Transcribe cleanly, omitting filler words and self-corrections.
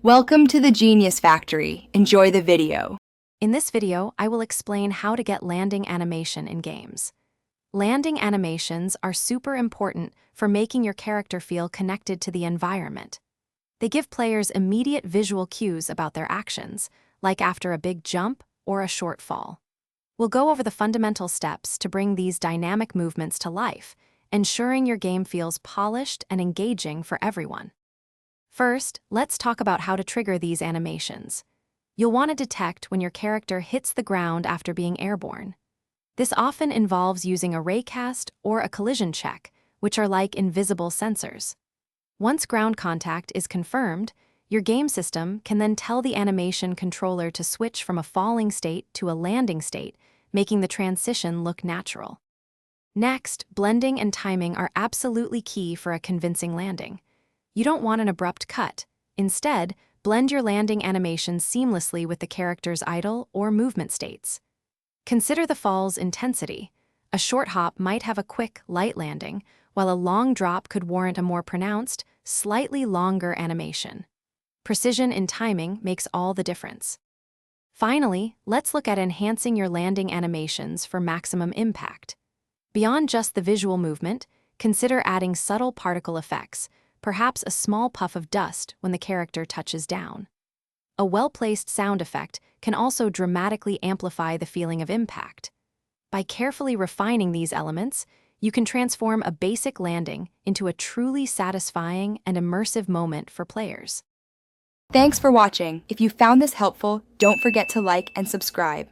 Welcome to the Genius Factory. Enjoy the video. In this video, I will explain how to get landing animation in games. Landing animations are super important for making your character feel connected to the environment. They give players immediate visual cues about their actions, like after a big jump or a short fall. We'll go over the fundamental steps to bring these dynamic movements to life, ensuring your game feels polished and engaging for everyone. First, let's talk about how to trigger these animations. You'll want to detect when your character hits the ground after being airborne. This often involves using a raycast or a collision check, which are like invisible sensors. Once ground contact is confirmed, your game system can then tell the animation controller to switch from a falling state to a landing state, making the transition look natural. Next, blending and timing are absolutely key for a convincing landing. You don't want an abrupt cut. Instead, blend your landing animations seamlessly with the character's idle or movement states. Consider the fall's intensity. A short hop might have a quick, light landing, while a long drop could warrant a more pronounced, slightly longer animation. Precision in timing makes all the difference. Finally, let's look at enhancing your landing animations for maximum impact. Beyond just the visual movement, consider adding subtle particle effects, perhaps a small puff of dust when the character touches down. A well-placed sound effect can also dramatically amplify the feeling of impact. By carefully refining these elements, you can transform a basic landing into a truly satisfying and immersive moment for players. Thanks for watching. If you found this helpful, don't forget to like and subscribe.